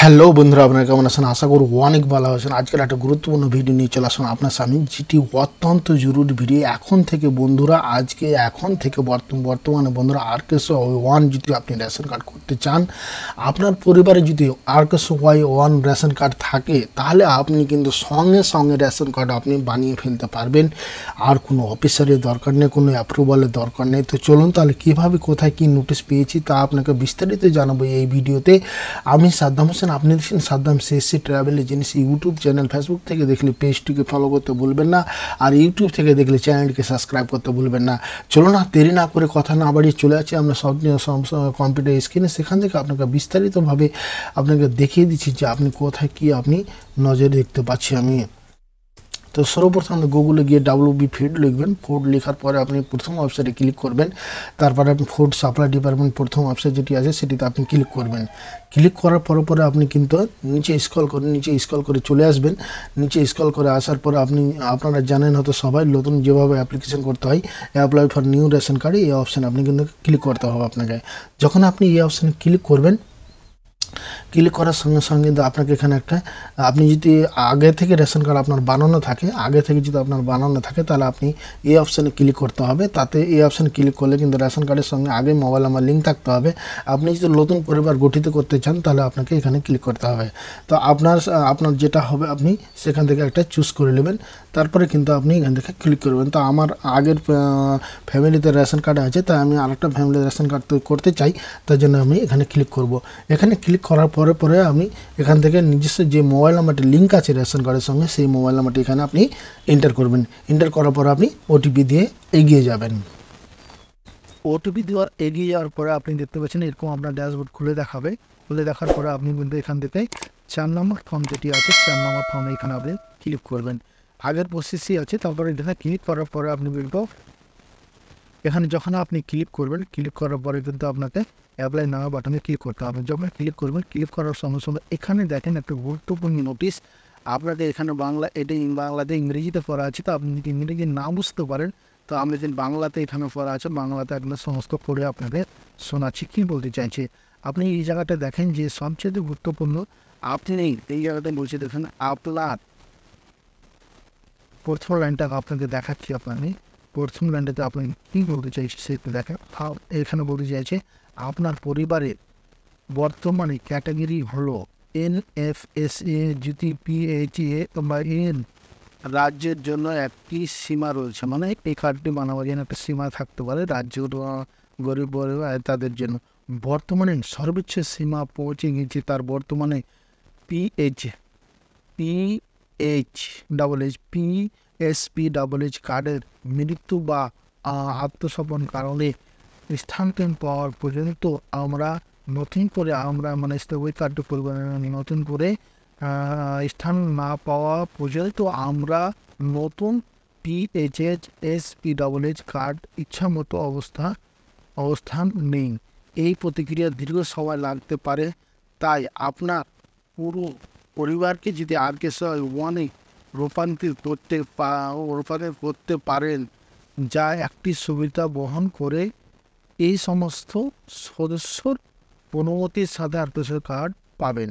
Hello বন্ধুরা, আপনারা কেমন আছেন? আশা করি অনেক ভালো আছেন। আজকের একটা গুরুত্বপূর্ণ ভিডিও নিয়ে চলে আসলাম আপনার সামনে, যেটি অত্যন্ত জরুরি ভিডিও। এখন থেকে বন্ধুরা, এখন থেকে বর্তমানে বন্ধুরা RKSY-1 যদি আপনি রেশন কার্ড করতে চান, আপনার পরিবারে যদি RKSY-1 রেশন কার্ড থাকে, তাহলে আপনি কিন্তু সঙ্গে সঙ্গে রেশন কার্ড আপনি বানিয়ে ফেলতে পারবেন। আর কোনো অফিসারের দরকার নেই, কোনো অ্যাপ্রুভালের দরকার নেই। তো চলুন তাহলে কীভাবে, কোথায় কী নোটিশ পেয়েছি তা আপনাকে বিস্তারিত জানাবো এই ভিডিওতে। আমি সাদ্দাম হোসেন, আপনি দেখছেন Saddam CSC travel agency YouTube channel. Facebook থেকে দেখলে পেজটিকে ফলো করতে ভুলবেন না, আর ইউটিউব থেকে দেখলে চ্যানেলটিকে সাবস্ক্রাইব করতে ভুলবেন না। চলো না, দেরি না করে কথা না বাড়িয়ে চলে আসছি আমরা সব কম্পিউটার স্ক্রিনে। সেখান থেকে আপনাকে বিস্তারিতভাবে আপনাকে দেখিয়ে দিচ্ছি যে আপনি কোথায় কী আপনি নজরে দেখতে পাচ্ছি আমি। তো সর্বপ্রথম গুগলে গিয়ে WB ফিড লিখবেন। ফুড লেখার পরে আপনি প্রথম ওয়েবসাইটে ক্লিক করবেন। তারপরে আপনি ফুড সাপ্লাই ডিপার্টমেন্ট প্রথম ওয়েবসাইট যেটি আছে সেটিতে আপনি ক্লিক করবেন। ক্লিক করার পরে আপনি কিন্তু নিচে স্ক্রল করে চলে আসবেন। নিচে স্ক্রল করে আসার পরে আপনারা জানেন হয়তো সবাই, নতুন যেভাবে অ্যাপ্লিকেশন করতে হয়, অ্যাপ্লাই ফর নিউ রেশন কার্ডে এই অপশান আপনি কিন্তু ক্লিক করতে হবে আপনাকে। যখন আপনি এই অপশানে ক্লিক করবেন, ক্লিক করার সঙ্গে সঙ্গে কিন্তু আপনাকে এখানে একটা, আপনি যদি আগে থেকে রেশন কার্ড আপনার বানানো থাকে, তাহলে আপনি এই অপশানে ক্লিক করতে হবে। তাতে এই অপশানে ক্লিক করলে কিন্তু রেশন কার্ডের সঙ্গে আগে মোবাইল নাম্বার লিঙ্ক থাকতে হবে। আপনি যদি নতুন পরিবার গঠিত করতে চান, তাহলে আপনাকে এখানে ক্লিক করতে হবে। তো আপনার যেটা হবে, আপনি সেখান থেকে একটা চুজ করে নেবেন। তারপরে কিন্তু আপনি এখান থেকে ক্লিক করবেন। তো আমার আগের ফ্যামিলিতে রেশন কার্ড আছে, তাই আমি আরেকটা ফ্যামিলির রেশন কার্ড করতে চাই, তার জন্য আমি এখানে ক্লিক করব। এখানে ক্লিক করার পরে আমি এখান থেকে নিজস্ব যে মোবাইল নাম্বারটি লিঙ্ক আছে রেশন কার্ডের সঙ্গে, সেই মোবাইল নাম্বারটি এখানে আপনি এন্টার করবেন। এন্টার করার পরে আপনি OTP দিয়ে এগিয়ে যাবেন। OTP এগিয়ে যাওয়ার পরে আপনি দেখতে পাচ্ছেন এরকম আপনার ড্যাশবোর্ড খুলে দেখার পরে আপনি কিন্তু এখান থেকে 4 নম্বর ফর্ম যেটি আছে, 4 নম্বর ফর্মে এখানে আপনি ক্লিক করবেন। আগের প্রসেসই আছে। তারপরে এখানে ক্লিক করার পরে আপনি কিন্তু এখানে যখন আপনি ক্লিক করবেন, ক্লিক করার পরে কিন্তু আপনাকে অ্যাপ্লাই নাও বাটনে ক্লিক করতে হবে। যখন ক্লিক করবেন, ক্লিক করার সঙ্গে সঙ্গে এখানে দেখেন একটা গুরুত্বপূর্ণ নোটিশ। আপনাদের এখানে বাংলাতে ইংরেজিতে পড়া আছে। তো আপনি যদি ইংরেজি না বুঝতে পারেন, তো আমরা যে বাংলাতে এখানে পড়া আছে, বাংলাতে একদম সমস্ত পড়ে আপনাদের শোনাচ্ছি কী বলতে চাইছে। আপনি এই জায়গাটা দেখেন যে সবচেয়ে গুরুত্বপূর্ণ, আপনি এই জায়গাটা বলছে দেখেন আপনার প্রথম লাইনটা আপনাকে দেখাচ্ছি। প্রথম লাইনটাতে আপনি কী বলতে চাইছে সেটা দেখেন। এখানে বলতে চাইছে আপনার পরিবারের বর্তমানে ক্যাটাগরি হলো NFSA, যদি PHA বা N রাজ্যের জন্য একটি সীমা রয়েছে, মানে এই কার্ডটি বানাবার জন্য একটা সীমা থাকতে পারে রাজ্য গরিব পরিবার তাদের জন্য। বর্তমানে সর্বোচ্চ সীমা পৌঁছে গেছে তার বর্তমানে PSP কার্ডের মৃত্যু বা আত্মসমর্পণ কারণে স্থানান্তর পাওয়ার পর্যন্ত আমরা ওই কার্ডটি নতুন করে স্থান না পাওয়া পর্যন্ত আমরা নতুন PHSPH কার্ড ইচ্ছামতো অবস্থান নেই। এই প্রতিক্রিয়া দীর্ঘ সময় লাগতে পারে, তাই আপনার পুরো পরিবারকে যদি RKSY-1 রূপান্তর করতে পারেন, যা একটি সুবিধা বহন করে, এই সমস্ত সদস্যর অনুমতির সাথে RKSY কার্ড পাবেন।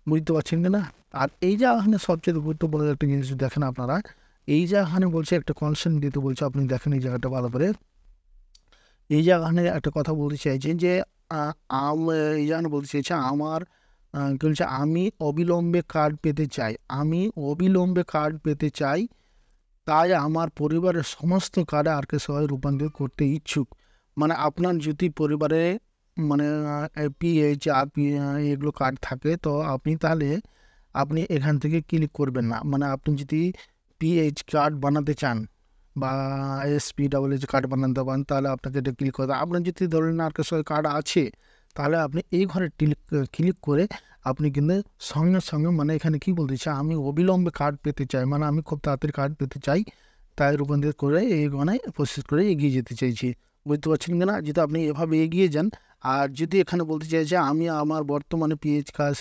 বুঝতে পারছেন কি না? আর এই যে এখানে সবচেয়ে গুরুত্বপূর্ণ একটা জিনিস দেখেন আপনারা, এই যে এখানে বলছে একটা কনসেন্ট দিতে বলছে। আপনি দেখেন এই জায়গাটা ভালো করে। এই জায়গাখানে একটা কথা বলতে চাইছেন যে এই জায়গানে বলতে চাইছে আমি অবিলম্বে কার্ড পেতে চাই, তাই আমার পরিবারের সমস্ত কার্ডে RKSY রূপান্তর করতে ইচ্ছুক। মানে আপনার যদি পরিবারে PH এগুলো কার্ড থাকে, তো আপনি এখান থেকে ক্লিক করবেন না। মানে আপনি যদি PH কার্ড বানাতে চান বা SPH কার্ড বানাতে পারেন, তাহলে আপনাকে এটা ক্লিক করতে হবে। আপনার যদি ধরেন RKSY কার্ড আছে, তাহলে আপনি এই ঘরে ক্লিক করে আপনি কিন্তু সঙ্গে সঙ্গে, এখানে কী বলতে চাই, আমি অবিলম্বে কার্ড পেতে চাই, আমি খুব তাড়াতাড়ি কার্ড পেতে চাই, তাই রূপান্তর করে এই গণায় প্রসেস করে এগিয়ে যেতে চাইছি। বুঝতে পারছেন কি না? যদি আপনি এভাবে এগিয়ে যান, আর যদি এখানে বলতে চাইছে আমি আমার বর্তমানে PH কার্ড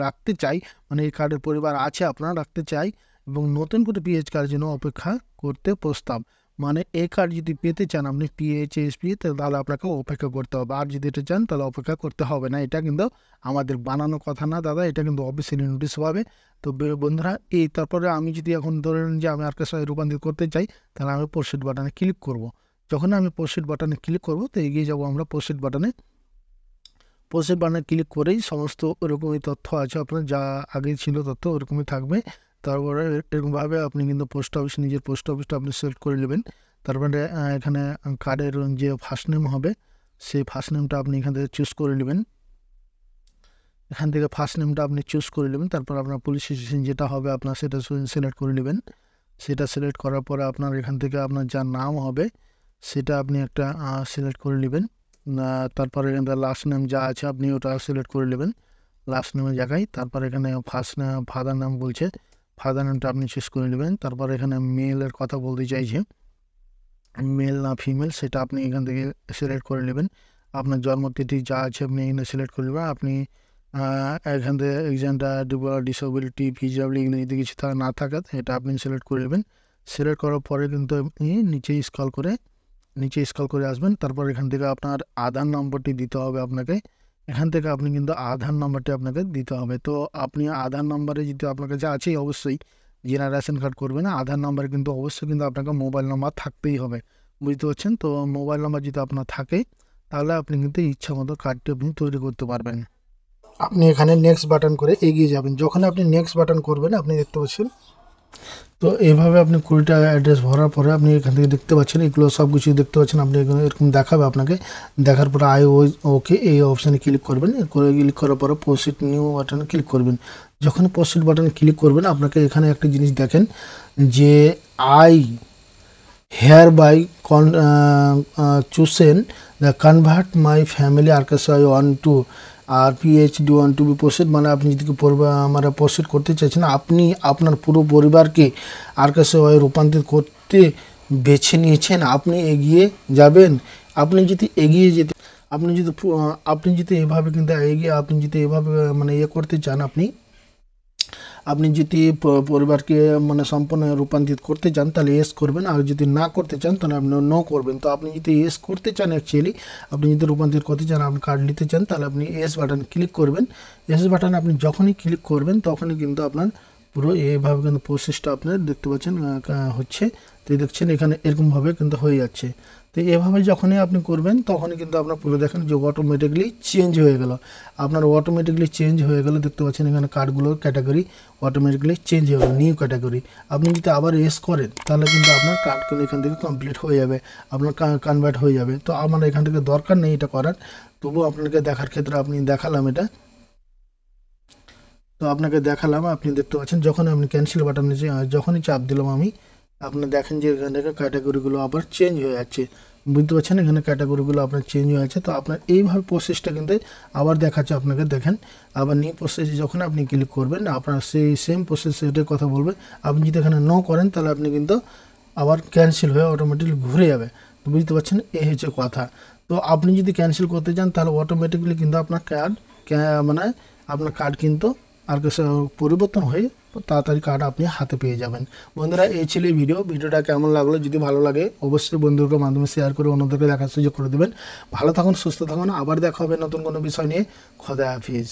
রাখতে চাই, এই কার্ডের পরিবার আছে আপনারা রাখতে চাই, এবং নতুন করে PH কার্ডের জন্য অপেক্ষা করতে প্রস্তাব। মানে এই কার্ড যদি পেতে চান আপনি PHSP, তাহলে আপনাকে অপেক্ষা করতে হবে। আর যদি এটা চান তাহলে অপেক্ষা করতে হবে না। এটা কিন্তু আমাদের বানানো কথা না দাদা, এটা কিন্তু অফিসিয়ালি নোটিশ হবে। তো বন্ধুরা, তারপরে আমি যদি এখন ধরেন যে আমি আরকেএসওয়াই রূপান্তরিত করতে চাই, তাহলে আমি প্রসিড বাটনে ক্লিক করব। যখন আমি প্রসিড বাটনে ক্লিক করব, তো এগিয়ে যাব আমরা প্রসিড বাটনে। প্রসিড বাটনে ক্লিক করেই সমস্ত ওরকমই তথ্য আছে আপনার, যা আগে ছিল তথ্য ওরকমই থাকবে। তারপরে এরকমভাবে আপনি কিন্তু পোস্ট অফিস, নিজের পোস্ট অফিসটা আপনি সিলেক্ট করে নেবেন। তারপরে এখানে কার্ডের যে ফার্স্ট নেম হবে, সেই ফার্স্ট নেমটা আপনি এখান থেকে চুজ করে নেবেন। এখান থেকে ফার্স্ট নেমটা আপনি চুজ করে নেবেন। তারপর আপনার পুলিশ স্টেশন যেটা হবে আপনার সেটা সিলেক্ট করে নেবেন। সেটা সিলেক্ট করার পরে আপনার এখান থেকে আপনার যা নাম হবে সেটা আপনি একটা সিলেক্ট করে নেবেন। তারপরে এখান থেকে লাস্ট নেম যা আছে আপনি ওটা সিলেক্ট করে নেবেন লাস্ট নেমের জায়গায়। তারপর এখানে ফার্স্ট নেম, ফাদার নাম বলছে, ফাদার নেমটা আপনি চুজ করে নেবেন। তারপর এখানে মেলের কথা বলতে চাইছে, মেল না ফিমেল সেটা আপনি এখান থেকে সিলেক্ট করে নেবেন। আপনার জন্মতিথি যা আছে আপনি এখানে সিলেক্ট করে নেবেন। আপনি এখান থেকে এক্সামটা ডিসেবিলিটি, ফিজিবিলিটি এগুলো যদি কিছু না থাকে এটা আপনি সিলেক্ট করে নেবেন। সিলেক্ট করার পরে কিন্তু আপনি নিচে স্ক্রল করে আসবেন। তারপর এখান থেকে আপনার আধার নম্বরটি দিতে হবে আপনাকে। এখান থেকে আপনি কিন্তু আধার নম্বরটি আপনাকে দিতে হবে। তো আপনি আধার নম্বরে যদি আপনার কাছে আছেই অবশ্যই, যারা রেশন কার্ড করবেন আধার নাম্বারে কিন্তু অবশ্যই কিন্তু আপনাকে মোবাইল নাম্বার থাকতেই হবে, বুঝতে পারছেন? তো মোবাইল নাম্বার যদি আপনার থাকে তাহলে আপনি কিন্তু ইচ্ছা মতো কার্ডটি আপনি তৈরি করতে পারবেন। আপনি এখানে নেক্সট বাটন করে এগিয়ে যাবেন। যখন আপনি নেক্সট বাটন করবেন আপনি দেখতে পাচ্ছেন, তো এইভাবে আপনি 20টা অ্যাড্রেস ভরার পরে আপনি এখান থেকে দেখতে পাচ্ছেন, এগুলো সব কিছু দেখতে পাচ্ছেন। আপনি এখানে এরকম দেখাবে আপনাকে, দেখার পরে ওকে এই অপশানে ক্লিক করবেন। ক্লিক করার পরে প্রসিড নিউ বাটনে ক্লিক করবেন। যখন প্রসিড বাটনে ক্লিক করবেন আপনাকে এখানে একটা জিনিস দেখেন যে I hereby chosen the convert my family RKSY 1 to আর PhD 1 to বি প্রসিড, মানে আপনি যদি মানে প্রসিড করতে চাইছেন, আপনি আপনার পুরো পরিবারকে আরকেএসওয়াই রূপান্তরিত করতে বেছে নিয়েছেন, আপনি এগিয়ে যাবেন। আপনি যদি এগিয়ে যেতে আপনি যদি এভাবে কিন্তু আপনি যদি এভাবে মানে করতে চান, আপনি যদি পরিবারকে মানে সম্পূর্ণ রূপান্তরিত করতে চান তাহলে এস করবেন, আর যদি না করতে চান তাহলে আপনি নো করবেন। তো আপনি যদি এস করতে চান, অ্যাকচুয়ালি আপনি যদি রূপান্তরিত করতে চান, আপনি কার্ড নিতে চান, তাহলে আপনি এস বাটন ক্লিক করবেন। এস বাটন আপনি যখনই ক্লিক করবেন তখনই কিন্তু আপনার পুরো এইভাবে কিন্তু প্রসেসটা আপনার দেখতে পাচ্ছেন হচ্ছে। তো দেখছেন এখানে এরকমভাবে কিন্তু হয়ে যাচ্ছে। তো এভাবে যখনই আপনি করবেন তখনই কিন্তু আপনার পুরো দেখেন যে অটোমেটিকলি চেঞ্জ হয়ে গেল, দেখতে পাচ্ছেন এখানে কার্ডগুলোর ক্যাটাগরি অটোমেটিকলি চেঞ্জ হয়ে গেল, নিউ ক্যাটাগরি। আপনি যদি আবার এস করেন তাহলে কিন্তু আপনার কার্ড কিন্তু এখান থেকে কমপ্লিট হয়ে যাবে, আপনার কনভার্ট হয়ে যাবে। তো আমার এখান থেকে দরকার নেই এটা করার, তবুও আপনাকে দেখার ক্ষেত্রে আপনি দেখালাম এটা। তো আপনাকে দেখালাম, আপনি দেখতে পাচ্ছেন যখন আপনি ক্যান্সেল বাটনে যখনই চাপ দিলাম আমি, আপনি দেখেন যে এখান থেকে ক্যাটাগরিগুলো আবার চেঞ্জ হয়ে যাচ্ছে, বুঝতে পারছেন? এখানে ক্যাটাগরিগুলো আপনার চেঞ্জ হয়ে যাচ্ছে। তো আপনার এইভাবে প্রসেসটা কিন্তু আবার দেখাচ্ছে আপনাকে, দেখেন আবার নিউ প্রসেসে যখন আপনি ক্লিক করবেন আপনার সেই সেম প্রসেস সেটার কথা বলবে। আপনি যদি এখানে নো করেন তাহলে আপনি কিন্তু আবার ক্যান্সেল হয়ে অটোমেটিকলি ঘুরে যাবে, বুঝতে পারছেন? এই হচ্ছে কথা। তো আপনি যদি ক্যান্সেল করতে চান তাহলে অটোমেটিকলি কিন্তু আপনার মানে আপনার কার্ড কিন্তু আর পরিবর্তন হয়ে তাড়াতাড়ি কার্ড আপনি হাতে পেয়ে যাবেন। বন্ধুরা, এই ছিল ভিডিওটা কেমন লাগলো? যদি ভালো লাগে অবশ্যই বন্ধুদের মাধ্যমে শেয়ার করে অন্যদেরকে দেখার সুযোগ করে দেবেন। ভালো থাকুন, সুস্থ থাকুন, আবার দেখা হবে নতুন কোনো বিষয় নিয়ে। খোদা হাফিজ।